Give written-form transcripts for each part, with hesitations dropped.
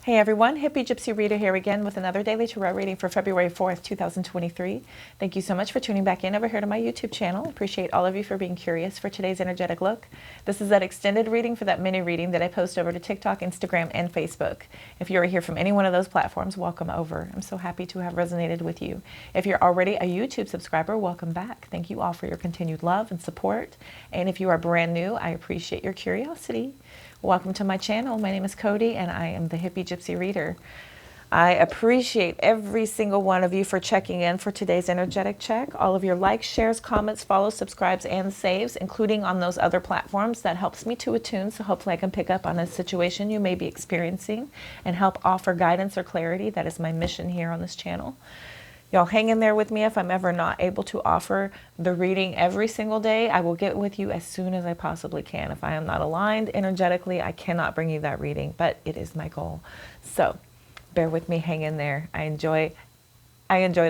Hey everyone, Hippygypsyreader here again with another daily tarot reading for February 4th, 2023. Thank you so much for tuning back in over here to my YouTube channel. Appreciate all of you for being curious for today's energetic look. This is that extended reading for that mini reading that I post over to TikTok, Instagram, and Facebook. If you're here from any one of those platforms, welcome over. I'm so happy to have resonated with you. If you're already a YouTube subscriber, welcome back. Thank you all for your continued love and support. And if you are brand new, I appreciate your curiosity. Welcome to my channel. My name is Cody and I am the Hippygypsyreader. I appreciate every single one of you for checking in for today's energetic check. All of your likes, shares, comments, follows, subscribes, and saves, including on those other platforms. That helps me to attune, so hopefully I can pick up on a situation you may be experiencing and help offer guidance or clarity. That is my mission here on this channel. Y'all hang in there with me. If I'm ever not able to offer the reading every single day, I will get with you as soon as I possibly can. If I am not aligned energetically, I cannot bring you that reading, but it is my goal. So bear with me, hang in there. I enjoy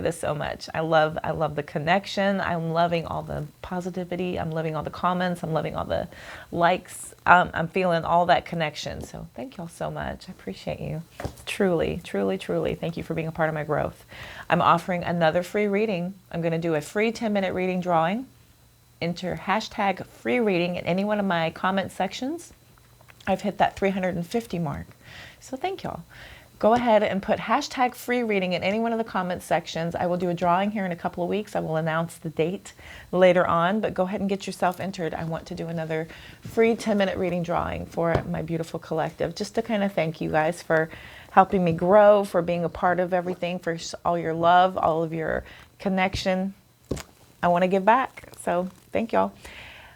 this so much. I love the connection. I'm loving all the positivity. I'm loving all the comments. I'm loving all the likes. I'm feeling all that connection. So thank y'all so much. I appreciate you. Truly, truly, truly. Thank you for being a part of my growth. I'm offering another free reading. I'm going to do a free 10-minute reading drawing. Enter hashtag free reading in any one of my comment sections. I've hit that 350 mark. So thank y'all. Go ahead and put hashtag free reading in any one of the comment sections. I will do a drawing here in a couple of weeks. I will announce the date later on, but go ahead and get yourself entered. I want to do another free 10-minute reading drawing for my beautiful collective, just to kind of thank you guys for helping me grow, for being a part of everything, for all your love, all of your connection. I want to give back. So thank y'all.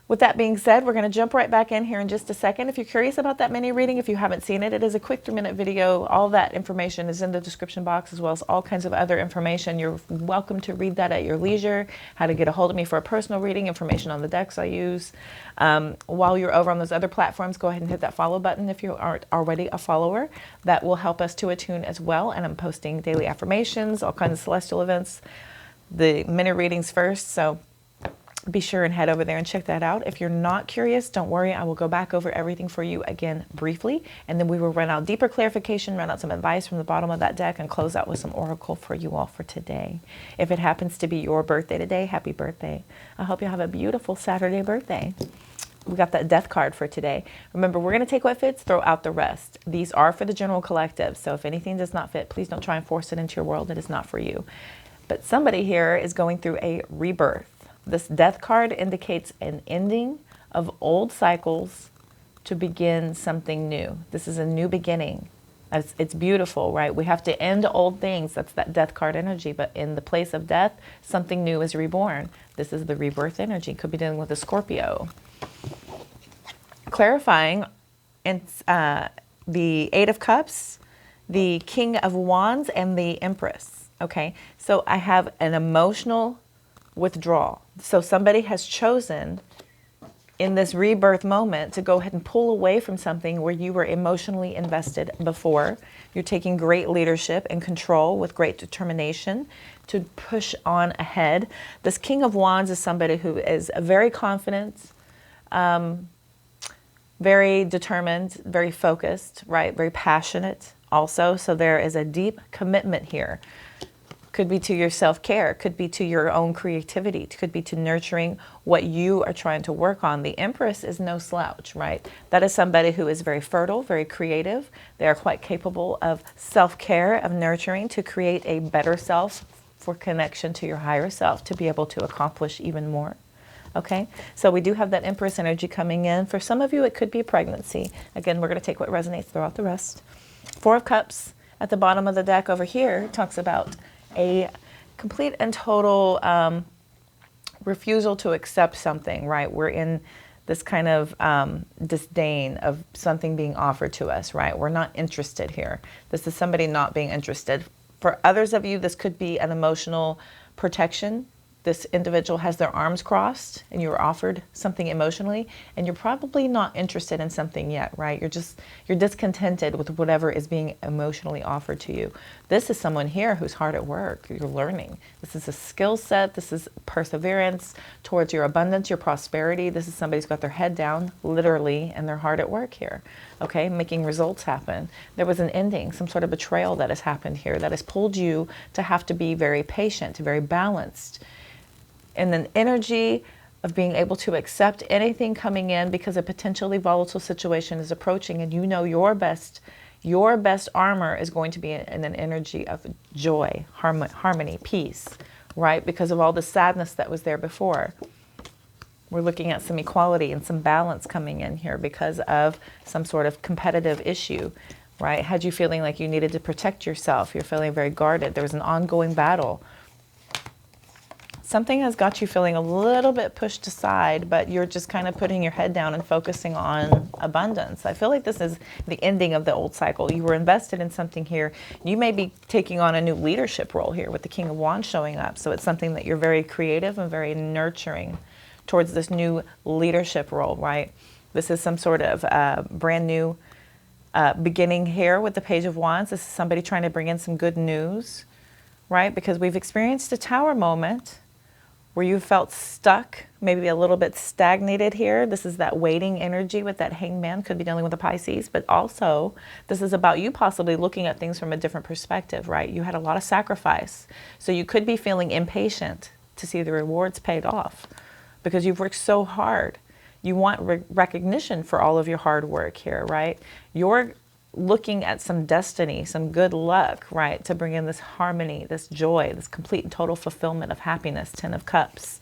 With that being said, we're going to jump right back in here in just a second. If you're curious about that mini reading, if you haven't seen it, it is a quick 3-minute video. All that information is in the description box, as well as all kinds of other information. You're welcome to read that at your leisure. How to get a hold of me for a personal reading, information on the decks I use. While you're over on those other platforms, go ahead and hit that follow button if you aren't already a follower. That will help us to attune as well. And I'm posting daily affirmations, all kinds of celestial events, the mini readings first. So be sure and head over there and check that out. If you're not curious, don't worry. I will go back over everything for you again briefly, and then we will run out deeper clarification, run out some advice from the bottom of that deck, and close out with some oracle for you all for today. If it happens to be your birthday today, happy birthday. I hope you have a beautiful Saturday birthday. We got that death card for today. Remember, we're going to take what fits, throw out the rest. These are for the general collective, so if anything does not fit, please don't try and force it into your world. It is not for you. But somebody here is going through a rebirth. This death card indicates an ending of old cycles to begin something new. This is a new beginning. It's beautiful, right? We have to end old things. That's that death card energy. But in the place of death, something new is reborn. This is the rebirth energy. Could be dealing with a Scorpio. Clarifying, the Eight of Cups, the King of Wands, and the Empress. Okay, so I have an emotional withdrawal. So somebody has chosen in this rebirth moment to go ahead and pull away from something where you were emotionally invested before. You're taking great leadership and control with great determination to push on ahead. This King of Wands is somebody who is very confident, very determined, very focused, right? Very passionate also. So there is a deep commitment here. Could be to your self-care, could be to your own creativity, could be to nurturing what you are trying to work on. The Empress is no slouch, right? That is somebody who is very fertile, very creative. They are quite capable of self-care, of nurturing to create a better self for connection to your higher self, to be able to accomplish even more. Okay, so we do have that Empress energy coming in. For some of you, it could be a pregnancy. Again, we're going to take what resonates, throw out the rest. Four of Cups at the bottom of the deck over here talks about a complete and total refusal to accept something, right? We're in this kind of disdain of something being offered to us, right? We're not interested here. This is somebody not being interested. For others of you, this could be an emotional protection. This individual has their arms crossed and you were offered something emotionally, and you're probably not interested in something yet, right? You're discontented with whatever is being emotionally offered to you. This is someone here who's hard at work. You're learning. This is a skill set. This is perseverance towards your abundance, your prosperity. This is somebody who's got their head down, literally, and they're hard at work here. okay, making results happen. There was an ending, some sort of betrayal that has happened here that has pulled you to have to be very patient, very balanced. And an energy of being able to accept anything coming in because a potentially volatile situation is approaching, and you know your best armor is going to be in an energy of joy, harmony, peace, right? Because of all the sadness that was there before. We're looking at some equality and some balance coming in here because of some sort of competitive issue, right? Had you feeling like you needed to protect yourself, you're feeling very guarded, there was an ongoing battle. Something has got you feeling a little bit pushed aside, but you're just kind of putting your head down and focusing on abundance. I feel like this is the ending of the old cycle. You were invested in something here. You may be taking on a new leadership role here with the King of Wands showing up. So it's something that you're very creative and very nurturing towards this new leadership role, right? This is some sort of brand new beginning here with the Page of Wands. This is somebody trying to bring in some good news, right? Because we've experienced a Tower moment where you felt stuck, maybe a little bit stagnated here. This is that waiting energy with that Hangman, could be dealing with a Pisces, but also this is about you possibly looking at things from a different perspective, right? You had a lot of sacrifice. So you could be feeling impatient to see the rewards paid off because you've worked so hard. You want recognition for all of your hard work here, right? You're looking at some destiny, some good luck, right, to bring in this harmony, this joy, this complete and total fulfillment of happiness. 10 of Cups.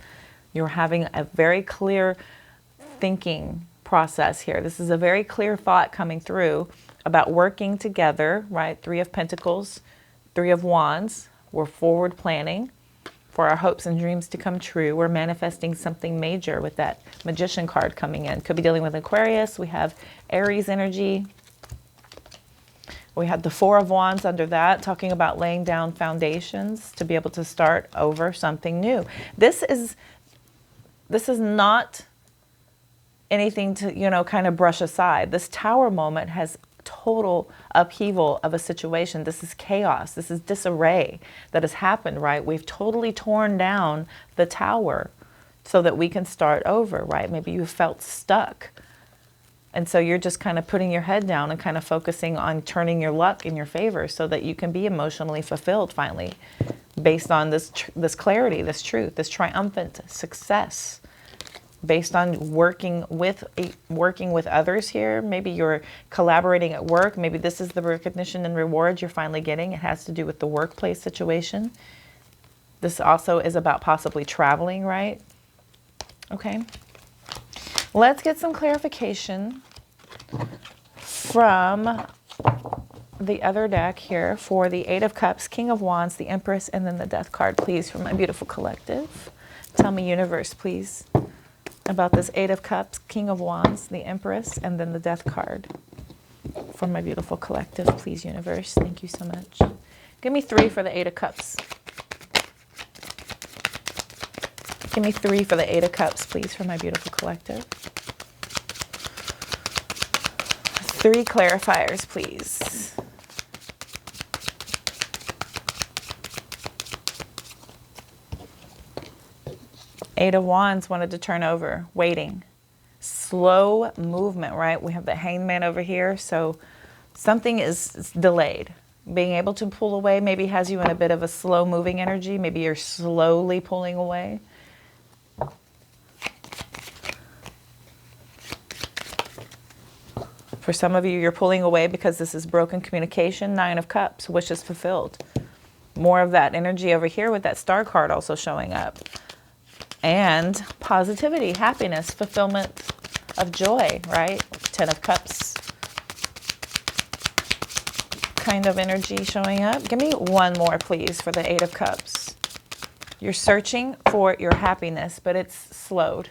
You're having a very clear thinking process here. This is a very clear thought coming through about working together, right? 3 of Pentacles, 3 of Wands. We're forward planning for our hopes and dreams to come true. We're manifesting something major with that Magician card coming in. Could be dealing with Aquarius. We have Aries energy. We had the 4 of Wands under that, talking about laying down foundations to be able to start over something new. This is not anything to, you know, kind of brush aside. This Tower moment has total upheaval of a situation. This is chaos. This is disarray that has happened, right? We've totally torn down the Tower so that we can start over, right? Maybe you felt stuck. And so you're just kind of putting your head down and kind of focusing on turning your luck in your favor so that you can be emotionally fulfilled finally based on this clarity, this truth, this triumphant success based on working with others here. Maybe you're collaborating at work. Maybe this is the recognition and reward you're finally getting. It has to do with the workplace situation. This also is about possibly traveling, right? Okay. Let's get some clarification from the other deck here for the 8 of Cups, King of Wands, the Empress, and then the Death card, please, from my beautiful collective. Tell me, universe, please, about this 8 of Cups, King of Wands, the Empress, and then the Death card from my beautiful collective, please, universe. Thank you so much. Give me 3 for the 8 of Cups. Give me 3 for the 8 of Cups, please, for my beautiful collective. 3 clarifiers, please. Eight of Wands wanted to turn over, waiting. Slow movement, right? We have the Hangman over here, so something is delayed. Being able to pull away maybe has you in a bit of a slow moving energy. Maybe you're slowly pulling away. For some of you, you're pulling away because this is broken communication. 9 of Cups, wishes fulfilled. More of that energy over here with that Star card also showing up. And positivity, happiness, fulfillment of joy, right? 10 of Cups kind of energy showing up. Give me 1 more, please, for the 8 of Cups. You're searching for your happiness, but it's slowed.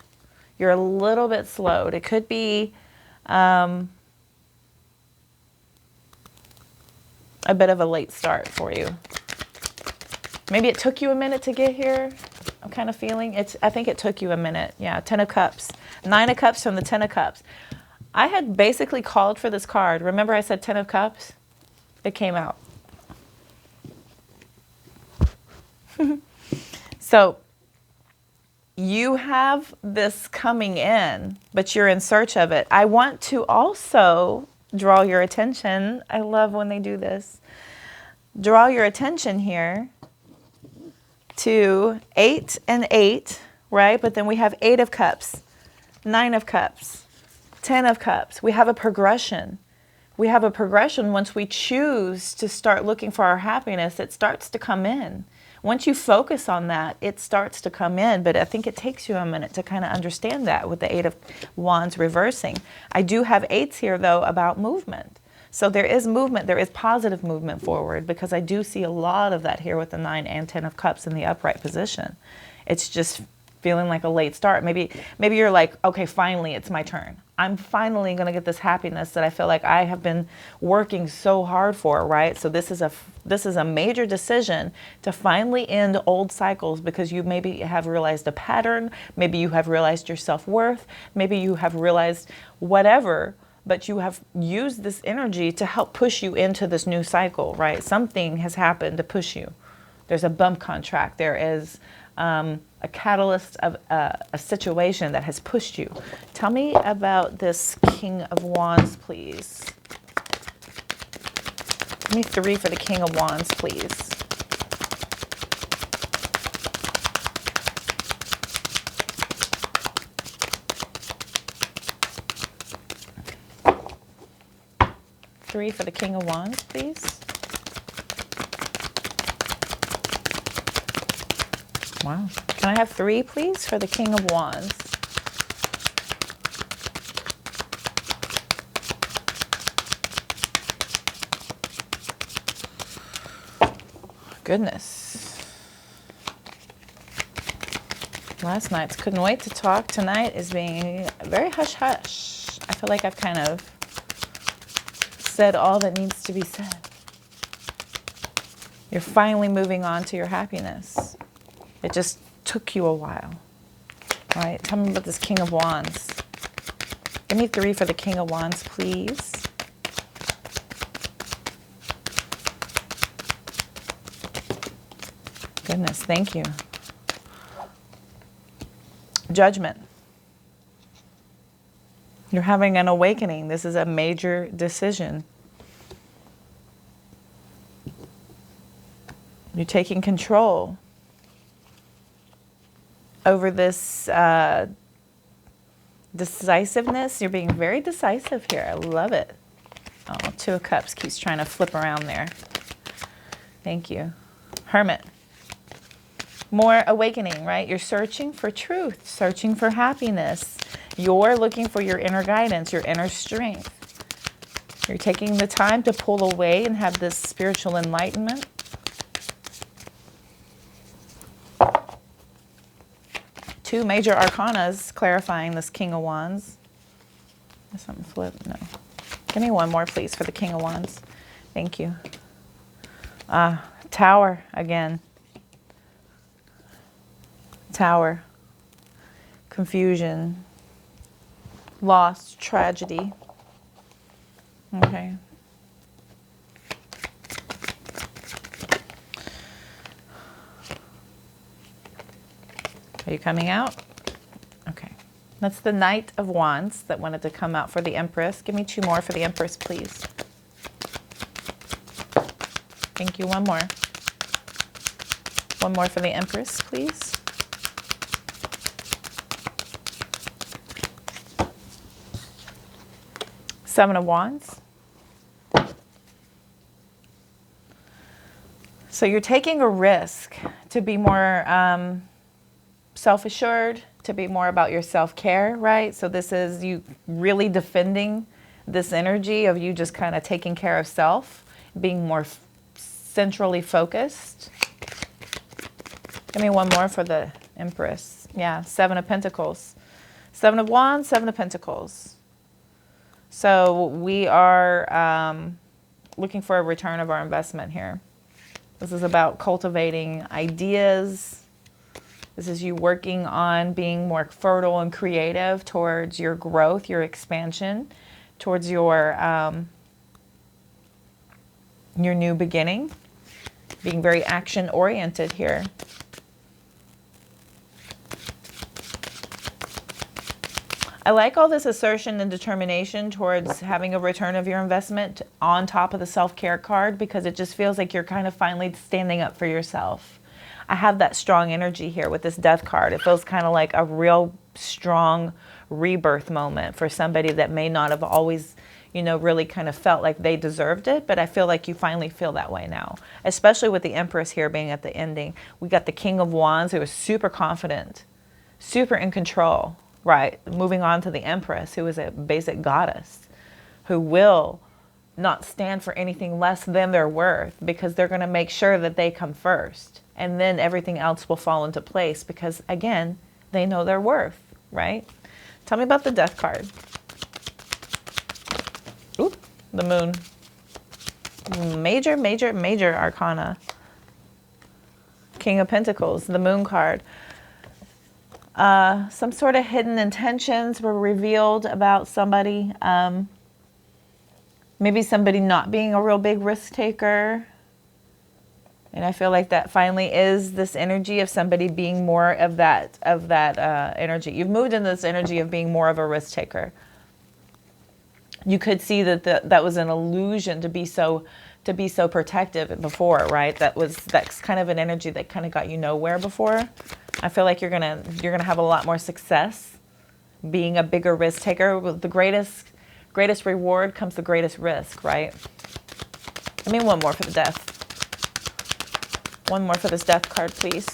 You're a little bit slowed. It could be a bit of a late start for you. Maybe it took you a minute to get here. I'm kind of feeling it. I think it took you a minute. Yeah, 10 of Cups. 9 of Cups from the 10 of Cups. I had basically called for this card. Remember I said 10 of Cups? It came out. So you have this coming in, but you're in search of it. I want to also draw your attention. I love when they do this. Draw your attention here to 8 and 8, right? But then we have 8 of cups, 9 of cups, 10 of cups. We have a progression. We have a progression. Once we choose to start looking for our happiness, it starts to come in. Once you focus on that, it starts to come in. But I think it takes you a minute to kind of understand that with the 8 of Wands reversing. I do have 8s here, though, about movement. So there is movement. There is positive movement forward, because I do see a lot of that here with the 9 and 10 of cups in the upright position. It's just feeling like a late start. Maybe you're like, okay, finally, it's my turn. I'm finally going to get this happiness that I feel like I have been working so hard for, right? So this is a major decision to finally end old cycles, because you maybe have realized a pattern, maybe you have realized your self-worth, maybe you have realized whatever, but you have used this energy to help push you into this new cycle, right? Something has happened to push you. There's a bump contract. There is a catalyst of a situation that has pushed you. Tell me about this King of Wands, please. Give me 3 for the King of Wands, please. Three for the King of Wands, please. Wow. Can I have 3, please, for the King of Wands? Goodness. Last night's couldn't wait to talk. Tonight is being very hush-hush. I feel like I've kind of said all that needs to be said. You're finally moving on to your happiness. It just took you a while. All right, tell me about this King of Wands. Give me 3 for the King of Wands, please. Goodness, thank you. Judgment. You're having an awakening. This is a major decision. You're taking control over this decisiveness. You're being very decisive here. I love it. Oh, 2 of Cups keeps trying to flip around there. Thank you. Hermit. More awakening, right? You're searching for truth, searching for happiness. You're looking for your inner guidance, your inner strength. You're taking the time to pull away and have this spiritual enlightenment. Two major arcanas clarifying this King of Wands. Is something flipped? No. Give me 1 more, please, for the King of Wands. Thank you. Tower again. Tower. Confusion. Loss. Tragedy. Okay. Are you coming out? Okay. That's the Knight of Wands that wanted to come out for the Empress. Give me 2 more for the Empress, please. Thank you. 1 more. 1 more for the Empress, please. Seven of Wands. So you're taking a risk to be more self-assured, to be more about your self-care, right? So this is you really defending this energy of you just kind of taking care of self, being more centrally focused. Give me 1 more for the Empress. Yeah, 7 of Pentacles. 7 of Wands, 7 of Pentacles. So we are looking for a return of our investment here. This is about cultivating ideas. This is you working on being more fertile and creative towards your growth, your expansion, towards your new beginning. Being very action-oriented here. I like all this assertion and determination towards having a return of your investment on top of the self-care card, because it just feels like you're kind of finally standing up for yourself. I have that strong energy here with this death card. It feels kind of like a real strong rebirth moment for somebody that may not have always, you know, really kind of felt like they deserved it. But I feel like you finally feel that way now, especially with the Empress here being at the ending. We got the King of Wands, who is super confident, super in control, right? Moving on to the Empress, who is a basic goddess, who will not stand for anything less than their worth, because they're going to make sure that they come first. And then everything else will fall into place because, again, they know their worth, right? Tell me about the Death card. Oop, the Moon. Major, major, major arcana. King of Pentacles, the Moon card. Some sort of hidden intentions were revealed about somebody. Maybe somebody not being a real big risk taker. And I feel like that finally is this energy of somebody being more of that energy. You've moved into this energy of being more of a risk taker. You could see that that was an illusion to be so protective before, right? That's kind of an energy that kind of got you nowhere before. I feel like you're gonna have a lot more success being a bigger risk taker. With the greatest reward comes the greatest risk, right? I mean, one more for the Death. One more for this Death card, please.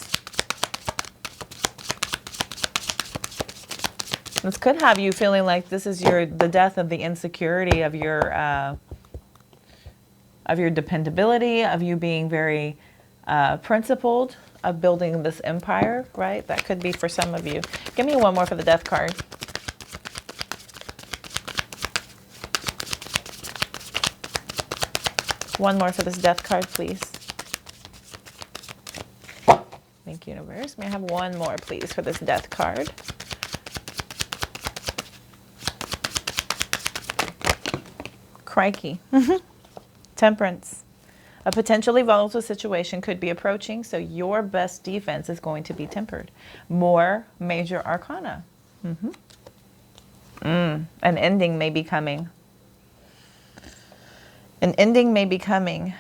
This could have you feeling like this is the death of the insecurity of your dependability, of you being very principled, of building this empire, right? That could be for some of you. Give me one more for the Death card. One more for this Death card, please. Thank you, Universe. May I have one more, please, for this Death card? Crikey. Temperance. A potentially volatile situation could be approaching, so your best defense is going to be tempered. More major arcana. An ending may be coming. An ending may be coming.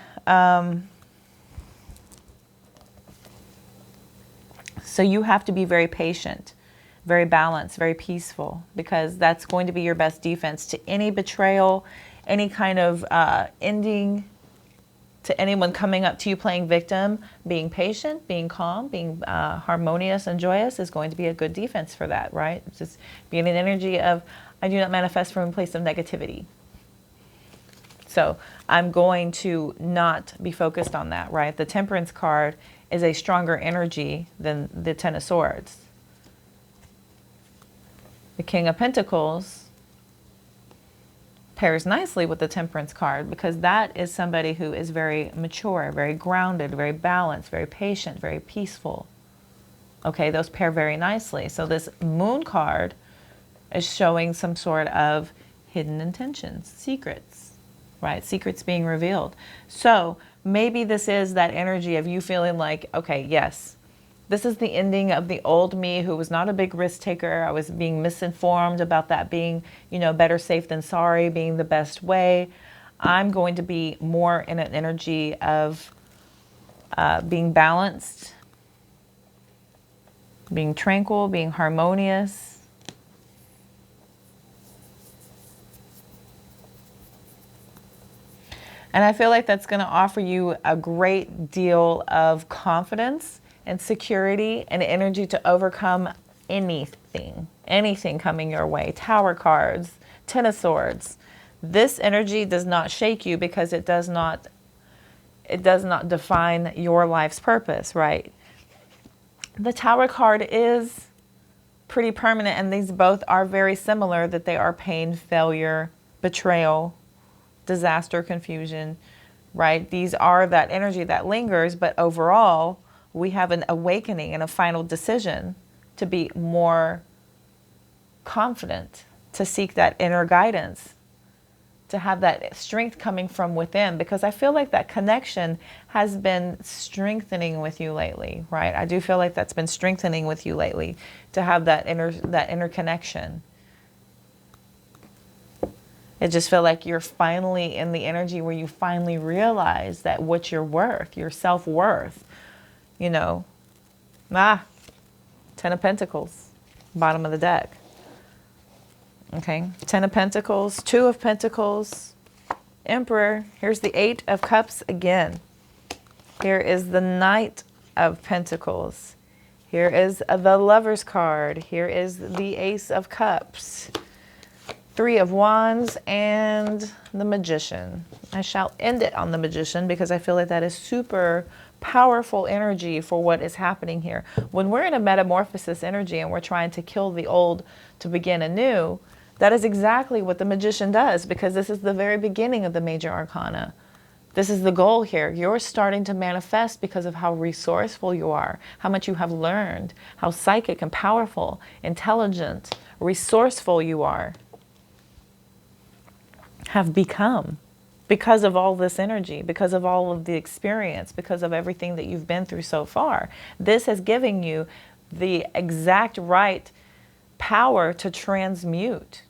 So you have to be very patient, very balanced, very peaceful, because that's going to be your best defense to any betrayal, any kind of ending, to anyone coming up to you playing victim. Being patient, being calm, being harmonious and joyous is going to be a good defense for that, right? It's just being an energy of, I do not manifest from a place of negativity. So I'm going to not be focused on that, right? The Temperance card is a stronger energy than the Ten of Swords. The King of Pentacles pairs nicely with the Temperance card, because that is somebody who is very mature, very grounded, very balanced, very patient, very peaceful. Okay, those pair very nicely. So this Moon card is showing some sort of hidden intentions, secrets, right? Secrets being revealed. So maybe this is that energy of you feeling like, okay, yes, this is the ending of the old me who was not a big risk taker. I was being misinformed about that being, you know, better safe than sorry, being the best way. I'm going to be more in an energy of being balanced, being tranquil, being harmonious. And I feel like that's going to offer you a great deal of confidence and security and energy to overcome anything coming your way. Tower cards, Ten of Swords. This energy does not shake you because it does not define your life's purpose, right? The Tower card is pretty permanent, and these both are very similar, that they are pain, failure, betrayal, disaster, confusion, right? These are that energy that lingers, but overall, we have an awakening and a final decision to be more confident, to seek that inner guidance, to have that strength coming from within, because I feel like that connection has been strengthening with you lately, right? I do feel like that's been strengthening with you lately, to have that inner connection. I just feel like you're finally in the energy where you finally realize that what you're worth, your self-worth, you know. 10 of Pentacles, bottom of the deck. Okay, 10 of Pentacles, 2 of Pentacles, Emperor. Here's the 8 of Cups again. Here is the Knight of Pentacles. Here is the Lover's card. Here is the Ace of Cups. 3 of Wands and the Magician. I shall end it on the Magician because I feel like that is super powerful energy for what is happening here. When we're in a metamorphosis energy and we're trying to kill the old to begin anew, that is exactly what the Magician does, because this is the very beginning of the major arcana. This is the goal here. You're starting to manifest because of how resourceful you are, how much you have learned, how psychic and powerful, intelligent, resourceful you are, have become because of all this energy, because of all of the experience, because of everything that you've been through so far. This has given you the exact right power to transmute.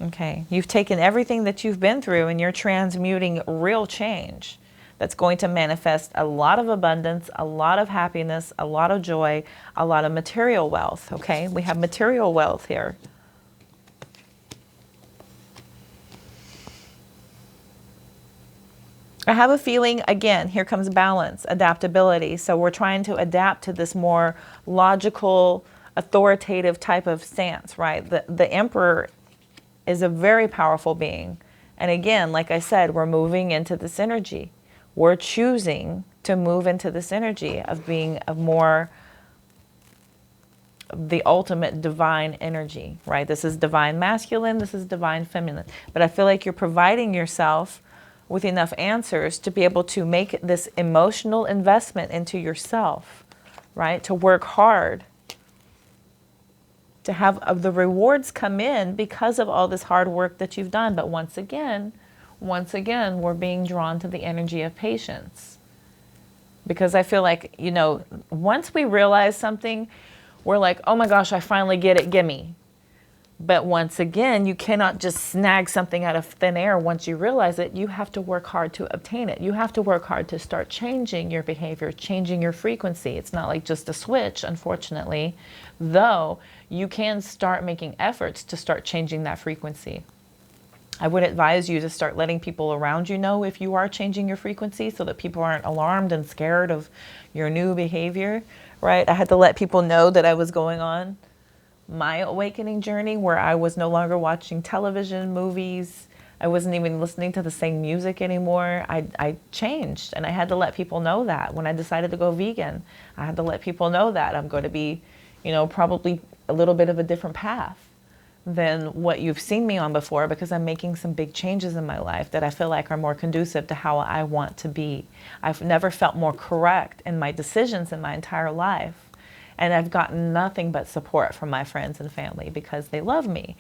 Okay, you've taken everything that you've been through and you're transmuting real change that's going to manifest a lot of abundance, a lot of happiness, a lot of joy, a lot of material wealth. Okay, we have material wealth here. I have a feeling, again, here comes balance, adaptability. So we're trying to adapt to this more logical, authoritative type of stance, right? The Emperor is a very powerful being. And again, like I said, we're moving into this energy. We're choosing to move into this energy of being a more, the ultimate divine energy, right? This is divine masculine, this is divine feminine. But I feel like you're providing yourself with enough answers to be able to make this emotional investment into yourself, right? To work hard, to have the rewards come in because of all this hard work that you've done. But once again, we're being drawn to the energy of patience. Because I feel like, you know, once we realize something, we're like, oh my gosh, I finally get it, gimme. But once again, you cannot just snag something out of thin air. Once you realize it, you have to work hard to obtain it. You have to work hard to start changing your behavior, changing your frequency. It's not like just a switch, unfortunately, though you can start making efforts to start changing that frequency. I would advise you to start letting people around you know if you are changing your frequency so that people aren't alarmed and scared of your new behavior, right? I had to let people know that I was going on my awakening journey where I was no longer watching television, movies. I wasn't even listening to the same music anymore. I changed, and I had to let people know that. When I decided to go vegan, I had to let people know that I'm going to be, you know, probably a little bit of a different path than what you've seen me on before, because I'm making some big changes in my life that I feel like are more conducive to how I want to be. I've never felt more correct in my decisions in my entire life. And I've gotten nothing but support from my friends and family because they love me.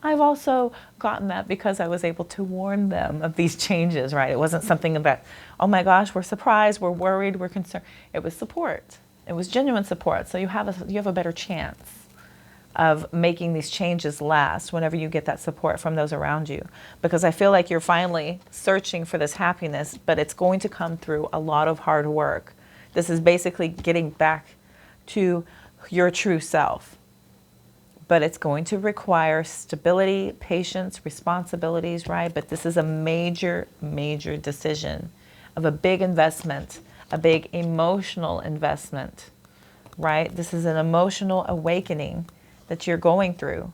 I've also gotten that because I was able to warn them of these changes, right? It wasn't something about, oh my gosh, we're surprised, we're worried, we're concerned. It was support. It was genuine support. So you have a better chance of making these changes last whenever you get that support from those around you. Because I feel like you're finally searching for this happiness, but it's going to come through a lot of hard work. This is basically getting back to your true self. But it's going to require stability, patience, responsibilities, right? But this is a major, major decision of a big investment, a big emotional investment, right? This is an emotional awakening that you're going through.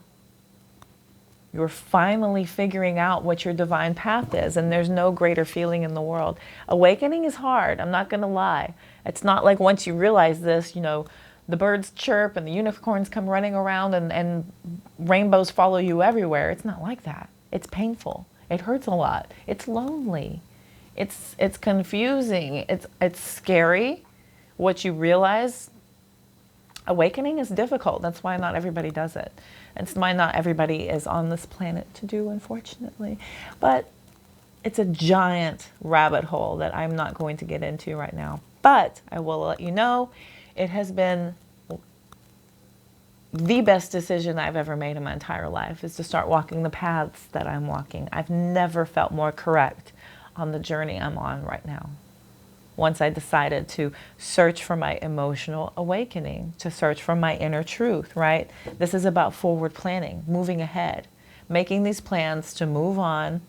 You're finally figuring out what your divine path is, and there's no greater feeling in the world. Awakening is hard, I'm not gonna lie. It's not like once you realize this, you know, the birds chirp and the unicorns come running around and rainbows follow you everywhere. It's not like that. It's painful. It hurts a lot. It's lonely. It's confusing. It's scary. What you realize, awakening is difficult. That's why not everybody does it. It's why not everybody is on this planet to do, unfortunately. But it's a giant rabbit hole that I'm not going to get into right now. But I will let you know, it has been, the best decision I've ever made in my entire life is to start walking the paths that I'm walking. I've never felt more correct on the journey I'm on right now. Once I decided to search for my emotional awakening, to search for my inner truth, right? This is about forward planning, moving ahead, making these plans to move on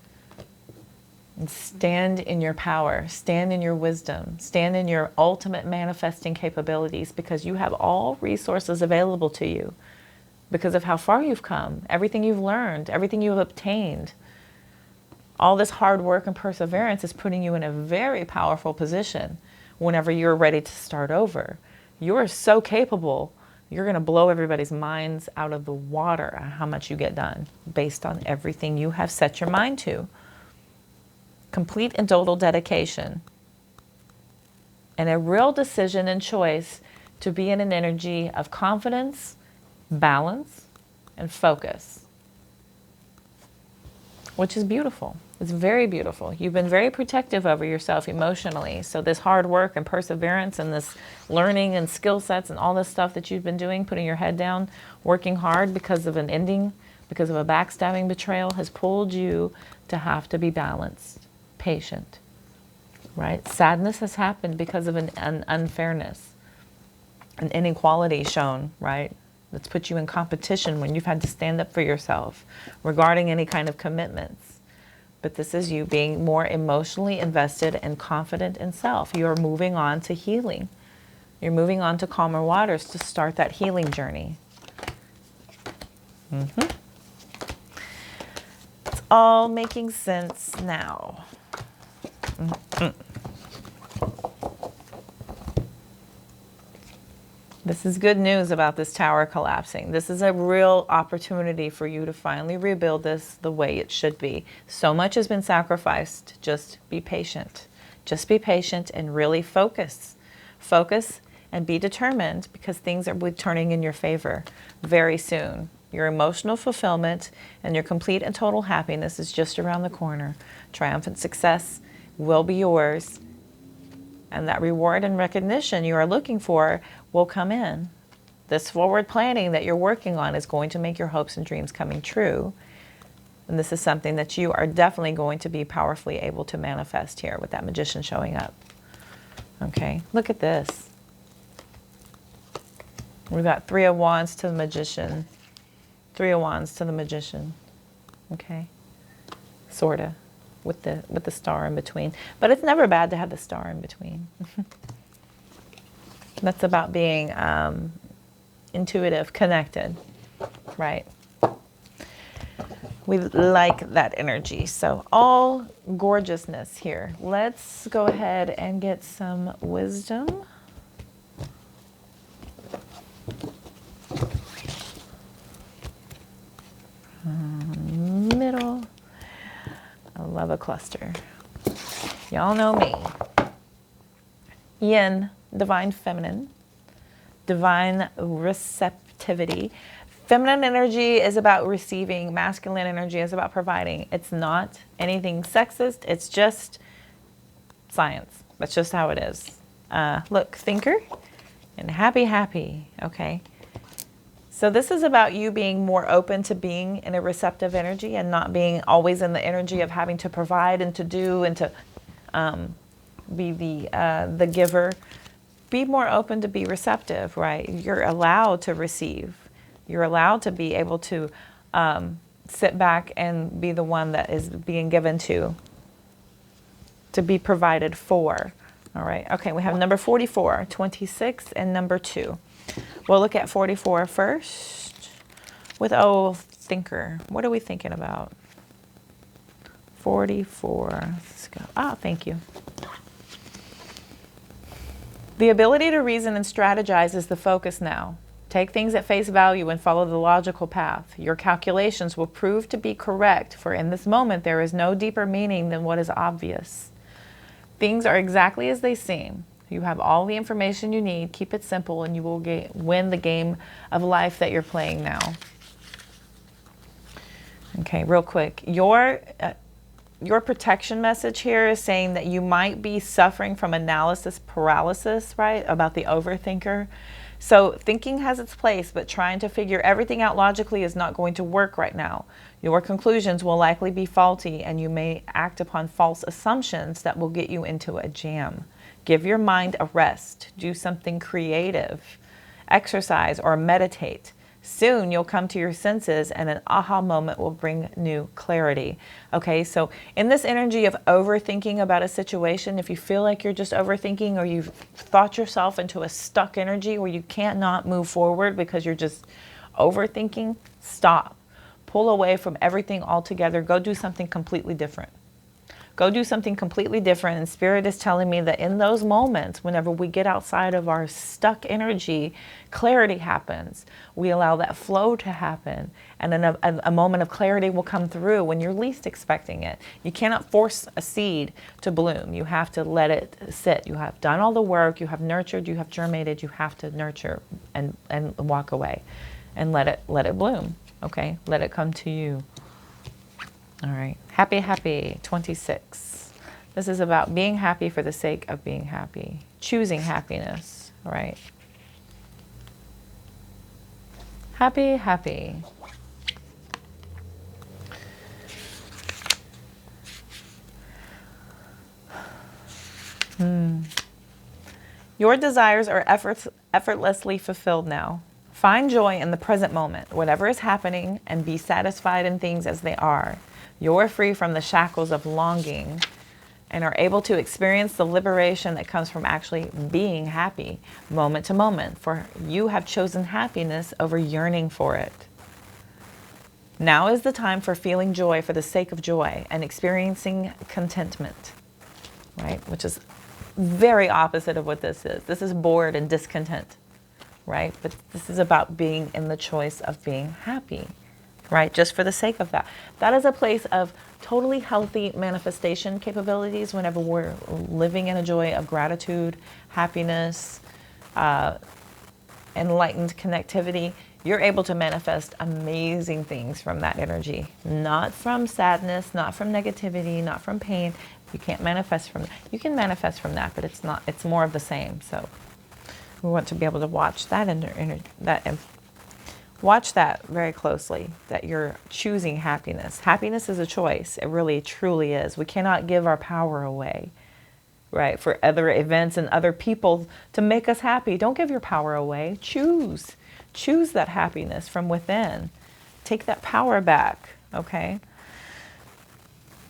and stand in your power, stand in your wisdom, stand in your ultimate manifesting capabilities, because you have all resources available to you because of how far you've come, everything you've learned, everything you've obtained. All this hard work and perseverance is putting you in a very powerful position whenever you're ready to start over. You're so capable, you're going to blow everybody's minds out of the water on how much you get done based on everything you have set your mind to. Complete and total dedication and a real decision and choice to be in an energy of confidence, balance, and focus, which is beautiful. It's very beautiful. You've been very protective over yourself emotionally. So this hard work and perseverance and this learning and skill sets and all this stuff that you've been doing, putting your head down, working hard because of an ending, because of a backstabbing betrayal, has pulled you to have to be balanced, patient, right? Sadness has happened because of an unfairness, an inequality shown, right? That's put you in competition when you've had to stand up for yourself regarding any kind of commitments. But this is you being more emotionally invested and confident in self. You're moving on to healing. You're moving on to calmer waters to start that healing journey. It's all making sense now. This is good news about this tower collapsing. This is a real opportunity for you to finally rebuild this the way it should be. So much has been sacrificed. Just be patient. Just be patient and really focus. Focus and be determined, because things are turning in your favor very soon. Your emotional fulfillment and your complete and total happiness is just around the corner. Triumphant success will be yours. And that reward and recognition you are looking for will come in. This forward planning that you're working on is going to make your hopes and dreams coming true. And this is something that you are definitely going to be powerfully able to manifest here with that magician showing up. Okay, look at this. We've got 3 of Wands to the magician. 3 of Wands to the magician. Okay, sorta. With the star in between. But it's never bad to have the star in between. That's about being intuitive, connected, right? We like that energy. So all gorgeousness here. Let's go ahead and get some wisdom. Middle. I love a cluster. Y'all know me. Yin, divine feminine, divine receptivity. Feminine energy is about receiving. Masculine energy is about providing. It's not anything sexist. It's just science. That's just how it is. Look, thinker and happy. Okay. So this is about you being more open to being in a receptive energy and not being always in the energy of having to provide and to do and to be the giver. Be more open to be receptive, right? You're allowed to receive. You're allowed to be able to sit back and be the one that is being given to be provided for. All right. Okay, we have number 44, 26, and number 2. We'll look at 44 first with, thinker. What are we thinking about? 44. Let's go. Thank you. The ability to reason and strategize is the focus now. Take things at face value and follow the logical path. Your calculations will prove to be correct, for in this moment there is no deeper meaning than what is obvious. Things are exactly as they seem. You have all the information you need. Keep it simple and you will win the game of life that you're playing now. Okay, real quick. Your your protection message here is saying that you might be suffering from analysis paralysis, right? About the overthinker. So thinking has its place, but trying to figure everything out logically is not going to work right now. Your conclusions will likely be faulty, and you may act upon false assumptions that will get you into a jam. Give your mind a rest. Do something creative. Exercise or meditate. Soon you'll come to your senses, and an aha moment will bring new clarity. Okay, so in this energy of overthinking about a situation, if you feel like you're just overthinking, or you've thought yourself into a stuck energy where you can't not move forward because you're just overthinking, stop. Pull away from everything altogether. Go do something completely different. Go do something completely different. And Spirit is telling me that in those moments, whenever we get outside of our stuck energy, clarity happens. We allow that flow to happen. And then a moment of clarity will come through when you're least expecting it. You cannot force a seed to bloom. You have to let it sit. You have done all the work. You have nurtured. You have germinated. You have to nurture and walk away and let it bloom. Okay? Let it come to you. All right. Happy, happy 26. This is about being happy for the sake of being happy. Choosing happiness, right? Happy, happy. Your desires are effortlessly fulfilled now. Find joy in the present moment, whatever is happening, and be satisfied in things as they are. You're free from the shackles of longing and are able to experience the liberation that comes from actually being happy moment to moment, for you have chosen happiness over yearning for it. Now is the time for feeling joy for the sake of joy and experiencing contentment, right? Which is very opposite of what this is. This is bored and discontent, right? But this is about being in the choice of being happy, right? Just for the sake of that. That is a place of totally healthy manifestation capabilities whenever we're living in a joy of gratitude, happiness, enlightened connectivity. You're able to manifest amazing things from that energy. Not from sadness, not from negativity, not from pain. You can't manifest from that. You can manifest from that, but it's more of the same. So we want to be able to watch that watch that very closely, that you're choosing happiness. Happiness is a choice. It really, truly is. We cannot give our power away, right, for other events and other people to make us happy. Don't give your power away. Choose. Choose that happiness from within. Take that power back, okay?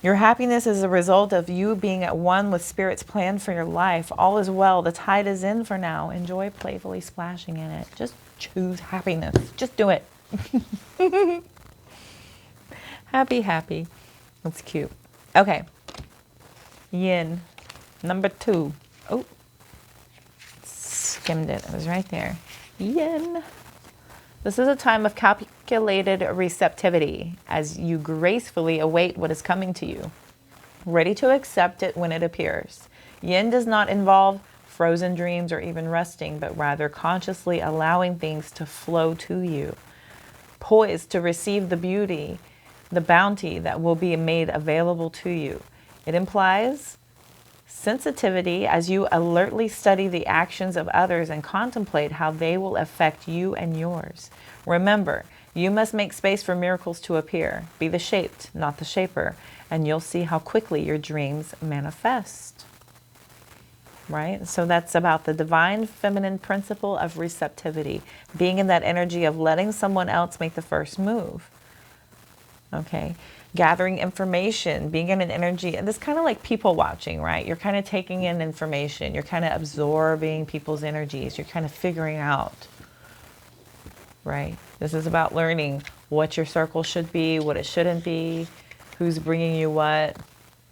Your happiness is a result of you being at one with Spirit's plan for your life. All is well. The tide is in for now. Enjoy playfully splashing in it. Just choose happiness. Just do it. Happy, happy. That's cute. Okay. Yin. Number 2. Oh. Skimmed it. It was right there. Yin. This is a time of calculated receptivity as you gracefully await what is coming to you, ready to accept it when it appears. Yin does not involve frozen dreams or even resting, but rather consciously allowing things to flow to you, poised to receive the beauty, the bounty that will be made available to you. It implies sensitivity as you alertly study the actions of others and contemplate how they will affect you and yours. Remember, you must make space for miracles to appear. Be the shaped, not the shaper, and you'll see how quickly your dreams manifest. Right? So that's about the divine feminine principle of receptivity, being in that energy of letting someone else make the first move. Okay? Gathering information, being in an energy, and this kind of like people watching, right? You're kind of taking in information. You're kind of absorbing people's energies. You're kind of figuring out, right? This is about learning what your circle should be, what it shouldn't be, who's bringing you what.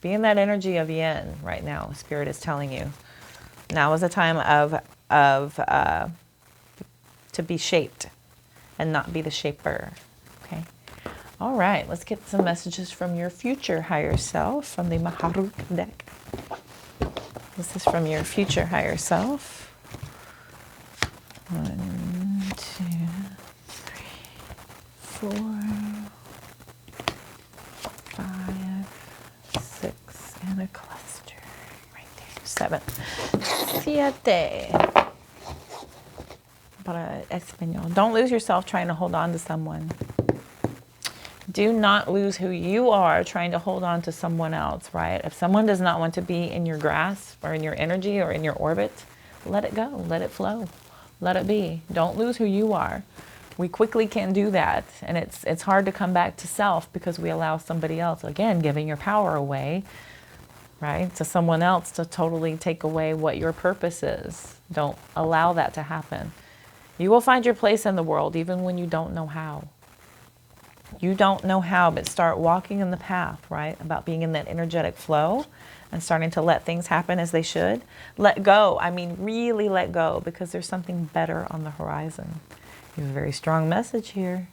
Be in that energy of yin right now, Spirit is telling you. Now is a time to be shaped and not be the shaper, okay? All right, let's get some messages from your future higher self from the Mahrukh deck. This is from your future higher self. 1, 2, 3, 4, 5, 7. Siete. Para español. Don't lose yourself trying to hold on to someone. Do not lose who you are trying to hold on to someone else, right? If someone does not want to be in your grasp or in your energy or in your orbit, let it go, let it flow, let it be. Don't lose who you are. We quickly can do that, and it's hard to come back to self because we allow somebody else, again, giving your power away, right, to someone else to totally take away what your purpose is. Don't allow that to happen. You will find your place in the world even when you don't know how. You don't know how, but start walking in the path, right? About being in that energetic flow and starting to let things happen as they should. Let go. I mean, really let go, because there's something better on the horizon. You have a very strong message here.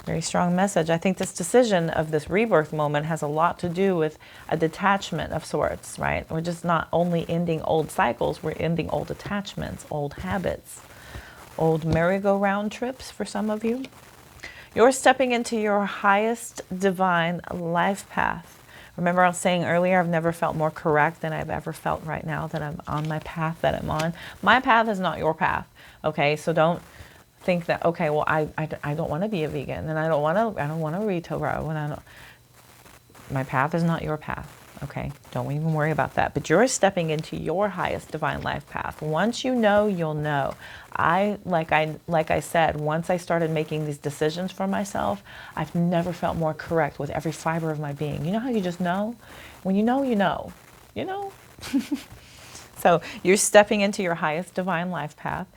Very strong message. I think this decision of this rebirth moment has a lot to do with a detachment of sorts, right? We're just not only ending old cycles, we're ending old attachments, old habits, old merry-go-round trips for some of you. You're stepping into your highest divine life path. Remember, I was saying earlier, I've never felt more correct than I've ever felt right now that I'm on my path that I'm on. My path is not your path, okay? So don't think that, okay, well, I don't want to be a vegan, and I don't want to read Torah, and my path is not your path. Okay, don't even worry about that. But you're stepping into your highest divine life path. Once you know, you'll know. Like I said, once I started making these decisions for myself, I've never felt more correct with every fiber of my being. You know how you just know? When you know, you know. You know? So you're stepping into your highest divine life path.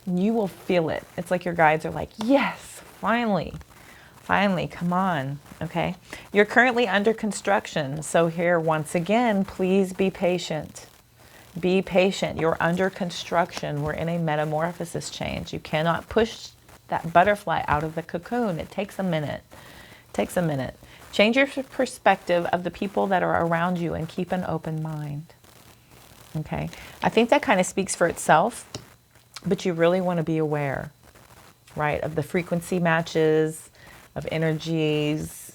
You will feel it. It's like your guides are like, yes, finally. Finally, come on, okay? You're currently under construction. So here, once again, please be patient. Be patient. You're under construction. We're in a metamorphosis change. You cannot push that butterfly out of the cocoon. It takes a minute. It takes a minute. Change your perspective of the people that are around you and keep an open mind, okay? I think that kind of speaks for itself, but you really want to be aware, right, of the frequency matches, of energies.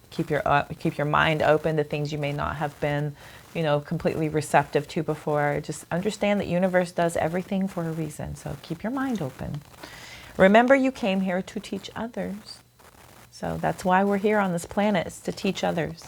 Keep your mind open to things you may not have been, completely receptive to before. Just understand that universe does everything for a reason. So keep your mind open. Remember, you came here to teach others. So that's why we're here on this planet, is to teach others.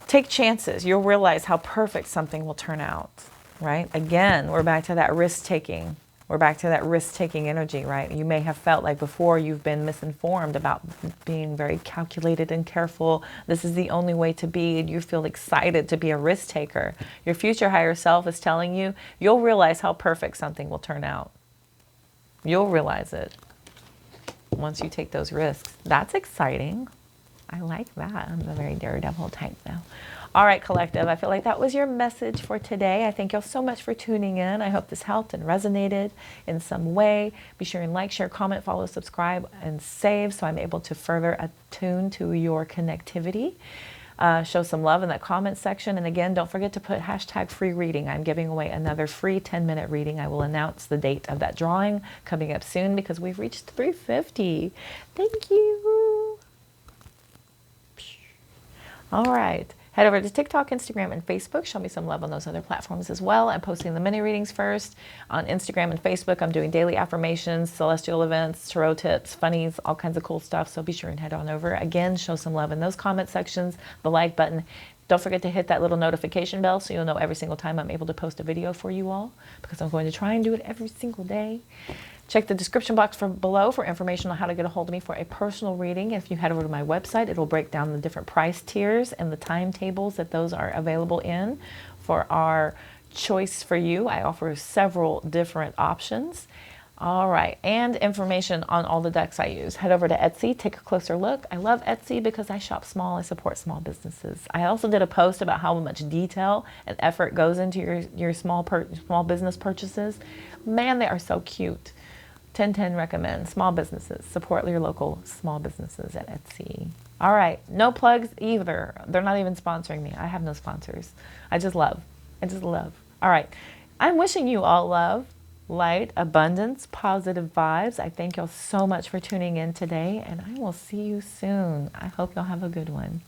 Take chances. You'll realize how perfect something will turn out, right? Again, we're back to that risk-taking. We're back to that risk-taking energy, right? You may have felt like before you've been misinformed about being very calculated and careful. This is the only way to be, and you feel excited to be a risk-taker. Your future higher self is telling you, you'll realize how perfect something will turn out. You'll realize it once you take those risks. That's exciting. I like that. I'm a very daredevil type though. All right, collective, I feel like that was your message for today. I thank y'all so much for tuning in. I hope this helped and resonated in some way. Be sure and like, share, comment, follow, subscribe, and save so I'm able to further attune to your connectivity. Show some love in that comment section. And again, don't forget to put hashtag free reading. I'm giving away another free 10-minute reading. I will announce the date of that drawing coming up soon because we've reached 350. Thank you. All right. Head over to TikTok, Instagram, and Facebook. Show me some love on those other platforms as well. I'm posting the mini readings first on Instagram and Facebook. I'm doing daily affirmations, celestial events, tarot tips, funnies, all kinds of cool stuff. So be sure and head on over. Again, show some love in those comment sections, the like button. Don't forget to hit that little notification bell so you'll know every single time I'm able to post a video for you all, because I'm going to try and do it every single day. Check the description box below for information on how to get a hold of me for a personal reading. If you head over to my website, it'll break down the different price tiers and the timetables that those are available in for our choice for you. I offer several different options. All right, and information on all the decks I use. Head over to Etsy, take a closer look. I love Etsy because I shop small, I support small businesses. I also did a post about how much detail and effort goes into your small business purchases. Man, they are so cute. 1010 recommend small businesses. Support your local small businesses at Etsy. All right, no plugs either. They're not even sponsoring me. I have no sponsors. I just love. All right, I'm wishing you all love, light, abundance, positive vibes. I thank y'all so much for tuning in today, and I will see you soon. I hope y'all have a good one.